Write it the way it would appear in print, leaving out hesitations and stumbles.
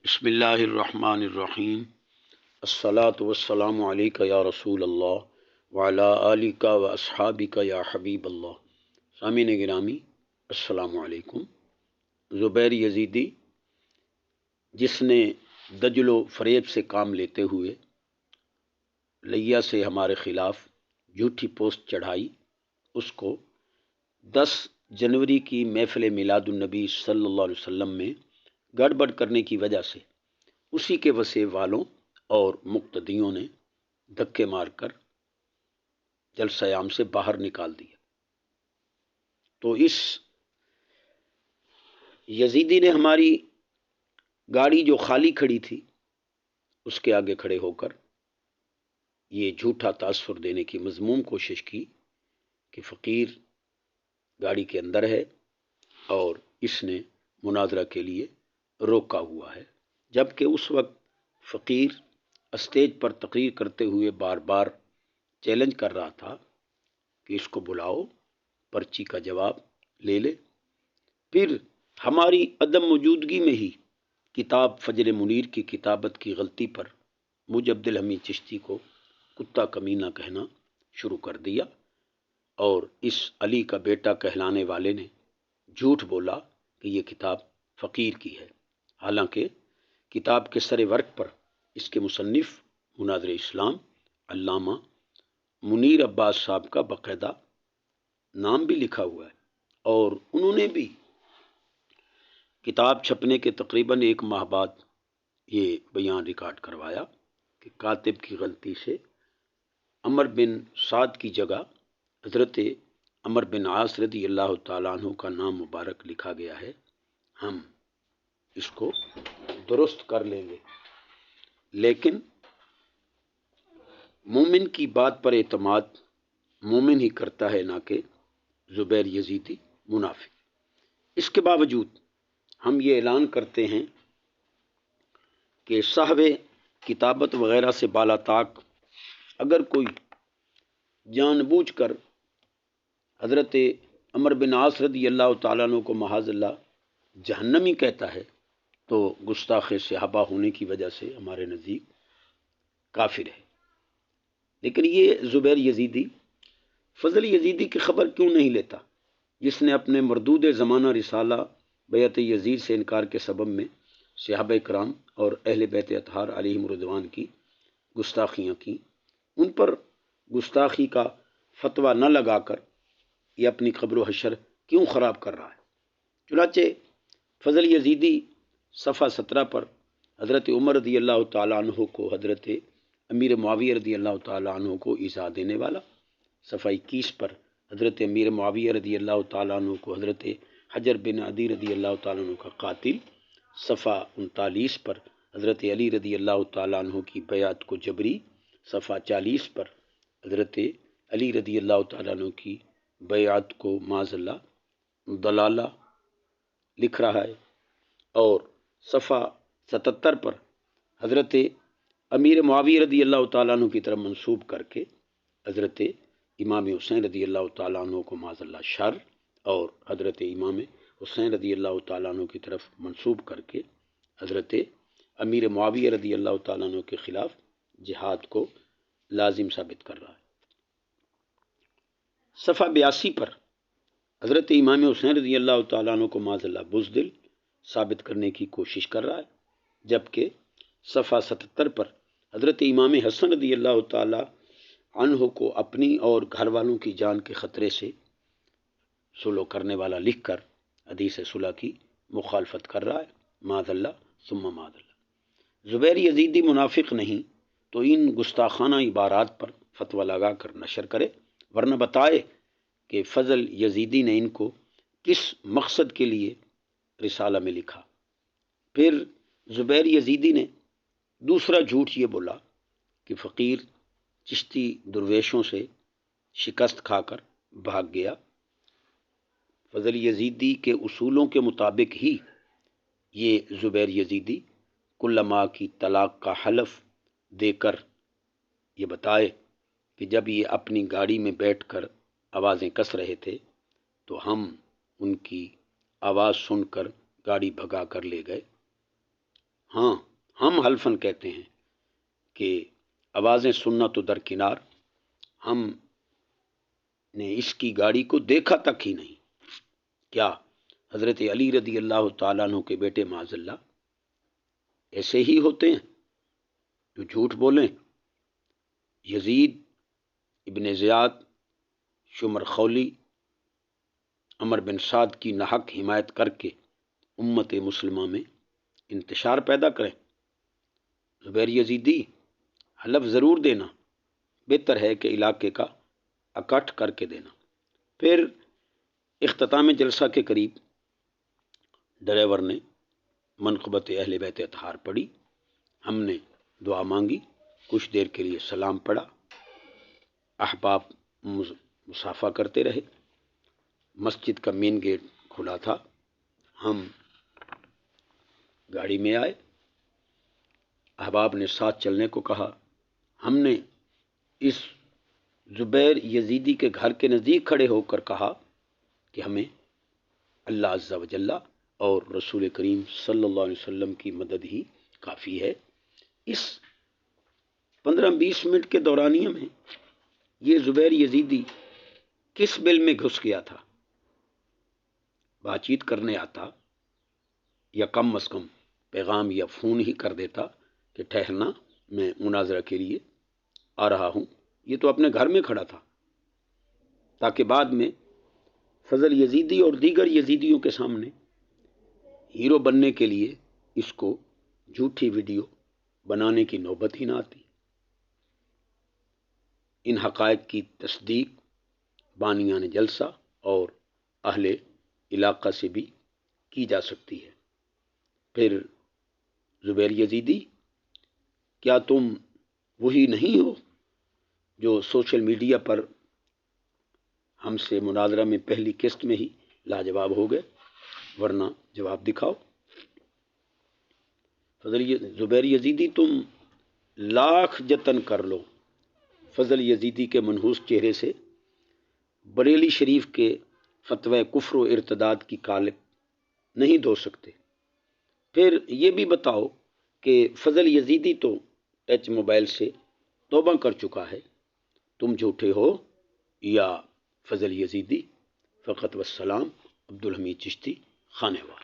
بسم اللہ الرحمن الرحیم۔ الصلاۃ والسلام علیک یا رسول اللہ وعلی آلک و اصحابک یا حبیب اللہ۔ سامعین گرامی، السلام علیکم۔ زبیر یزیدی، جس نے دجل و فریب سے کام لیتے ہوئے لیا سے ہمارے خلاف جھوٹی پوسٹ چڑھائی، اس کو 10 جنوری کی محفل میلاد النبی صلی اللہ علیہ وسلم میں گڑبڑ کرنے کی وجہ سے اسی کے وسیع والوں اور مقتدیوں نے دھکے مار کر جلسہ عام سے باہر نکال دیا۔ تو اس یزیدی نے ہماری گاڑی جو خالی کھڑی تھی اس کے آگے کھڑے ہو کر یہ جھوٹا تاثر دینے کی مذموم کوشش کی کہ فقیر گاڑی کے اندر ہے اور اس نے مناظرہ کے لیے روکا ہوا ہے، جبکہ اس وقت فقیر اسٹیج پر تقریر کرتے ہوئے بار بار چیلنج کر رہا تھا کہ اس کو بلاؤ، پرچی کا جواب لے لے۔ پھر ہماری عدم موجودگی میں ہی کتاب فجر منیر کی کتابت کی غلطی پر مجھ عبد الحمید چشتی کو کتا کمینہ کہنا شروع کر دیا، اور اس علی کا بیٹا کہلانے والے نے جھوٹ بولا کہ یہ کتاب فقیر کی ہے، حالانکہ کتاب کے سر ورق پر اس کے مصنف مناظر اسلام علامہ منیر عباس صاحب کا باقاعدہ نام بھی لکھا ہوا ہے، اور انہوں نے بھی کتاب چھپنے کے تقریباً 1 ماہ بعد یہ بیان ریکارڈ کروایا کہ کاتب کی غلطی سے عمر بن سعد کی جگہ حضرت عمر بن عاص رضی اللہ تعالیٰ عنہ کا نام مبارک لکھا گیا ہے، ہم اس کو درست کر لیں گے۔ لیکن مومن کی بات پر اعتماد مومن ہی کرتا ہے، نہ کہ زبیر یزیدی منافق۔ اس کے باوجود ہم یہ اعلان کرتے ہیں کہ صاحب کتابت وغیرہ سے بالا طاق اگر کوئی جان بوجھ کر حضرت عمر بن عاص رضی اللہ تعالیٰ عنہ کو معاذ اللہ جہنمی کہتا ہے تو گستاخ صحابہ ہونے کی وجہ سے ہمارے نزدیک کافر ہے۔ لیکن یہ زبیر یزیدی فضل یزیدی کی خبر کیوں نہیں لیتا، جس نے اپنے مردود زمانہ رسالہ بیعت یزید سے انکار کے سبب میں صحابہ کرام اور اہل بیت اطہار علیہم رضوان کی گستاخیاں کی، ان پر گستاخی کا فتویٰ نہ لگا کر یہ اپنی قبر و حشر کیوں خراب کر رہا ہے۔ چنانچہ فضل یزیدی صفحہ 17 پر حضرت عمر رضی اللہ تعالیٰ عنہ کو حضرت امیر معاویہ رضی اللہ تعالیٰ عنہ کو ایذا دینے والا، صفحہ 21 پر حضرت امیر معاویہ رضی اللہ تعالیٰ عنہ کو حضرت حجر بن عدی رضی اللہ تعالیٰ عنہ کا قاتل، صفحہ 39 پر حضرت علی رضی اللہ تعالیٰ عنہ کی بیعت کو جبری، صفحہ 40 پر حضرت علی رضی اللہ تعالیٰ عنہ کی بیعت کو معاذ اللہ ضلالہ لکھ رہا ہے، اور صفحہ 77 پر حضرت امیر معاویہ رضی اللہ تعالیٰ عنہ کی طرف منسوب کر کے حضرت امام حسین رضی اللہ تعالیٰ عنہ کو معاذ اللہ شر، اور حضرت امام حسین رضی اللہ تعالیٰ عنہ کی طرف منسوب کر کے حضرت امیر معاویہ رضی اللہ تعالیٰ عنہ کے خلاف جہاد کو لازم ثابت کر رہا ہے۔ صفحہ 82 پر حضرت امام حسین رضی اللہ تعالیٰ عنہ کو معاذ اللہ بزدل ثابت کرنے کی کوشش کر رہا ہے، جبکہ صفحہ 77 پر حضرت امام حسن رضی اللہ تعالیٰ عنہ کو اپنی اور گھر والوں کی جان کے خطرے سے صلح کرنے والا لکھ کر حدیث صلح کی مخالفت کر رہا ہے، معاذ اللہ ثم معاذ اللہ۔ زبیر یزیدی منافق نہیں تو ان گستاخانہ عبارات پر فتویٰ لگا کر نشر کرے، ورنہ بتائے کہ فضل یزیدی نے ان کو کس مقصد کے لیے رسالہ میں لکھا۔ پھر زبیر یزیدی نے دوسرا جھوٹ یہ بولا کہ فقیر چشتی درویشوں سے شکست کھا کر بھاگ گیا۔ فضل یزیدی کے اصولوں کے مطابق ہی یہ زبیر یزیدی کل ماہ کی طلاق کا حلف دے کر یہ بتائے کہ جب یہ اپنی گاڑی میں بیٹھ کر آوازیں کس رہے تھے تو ہم ان کی آواز سن کر گاڑی بھگا کر لے گئے، ہاں، ہم حلفاً کہتے ہیں کہ آوازیں سننا تو درکنار، ہم نے اس کی گاڑی کو دیکھا تک ہی نہیں۔ کیا حضرت علی رضی اللہ تعالیٰ عنہ کے بیٹے معاذ اللہ ایسے ہی ہوتے ہیں جو جھوٹ بولیں؟ یزید ابن زیاد، شمر خولی، عمر بن سعد کی ناحق حمایت کر کے امت مسلمہ میں انتشار پیدا کریں؟ زبیر یزیدی، حلف ضرور دینا، بہتر ہے کہ علاقے کا اکٹھ کر کے دینا۔ پھر اختتام جلسہ کے قریب ڈرائیور نے منقبت اہل بیت اطہار پڑھی، ہم نے دعا مانگی، کچھ دیر کے لیے سلام پڑھا، احباب مصافحہ کرتے رہے۔ مسجد کا مین گیٹ کھلا تھا، ہم گاڑی میں آئے، احباب نے ساتھ چلنے کو کہا۔ ہم نے اس زبیر یزیدی کے گھر کے نزدیک کھڑے ہو کر کہا کہ ہمیں اللہ عز و جل اور رسول کریم صلی اللہ علیہ وسلم کی مدد ہی کافی ہے۔ اس 15-20 منٹ کے دورانیے میں یہ زبیر یزیدی کس بل میں گھس گیا تھا؟ بات چیت کرنے آتا یا کم از کم پیغام یا فون ہی کر دیتا کہ ٹھہرنا، میں مناظرہ کے لیے آ رہا ہوں۔ یہ تو اپنے گھر میں کھڑا تھا تاکہ بعد میں فضل یزیدی اور دیگر یزیدیوں کے سامنے ہیرو بننے کے لیے اس کو جھوٹی ویڈیو بنانے کی نوبت ہی نہ آتی۔ ان حقائق کی تصدیق بانیان جلسہ اور اہل علاقہ سے بھی کی جا سکتی ہے۔ پھر زبیر یزیدی، کیا تم وہی نہیں ہو جو سوشل میڈیا پر ہم سے مناظرہ میں پہلی قسط میں ہی لاجواب ہو گئے؟ ورنہ جواب دکھاؤ۔ زبیر یزیدی، تم لاکھ جتن کر لو، فضل یزیدی کے منحوس چہرے سے بریلی شریف کے فتوی کفر و ارتداد کی کالک نہیں دھو سکتے۔ پھر یہ بھی بتاؤ کہ فضل یزیدی تو ٹچ موبائل سے توبہ کر چکا ہے، تم جھوٹے ہو یا فضل یزیدی؟ فقط والسلام، عبدالحمید چشتی، خانیوال۔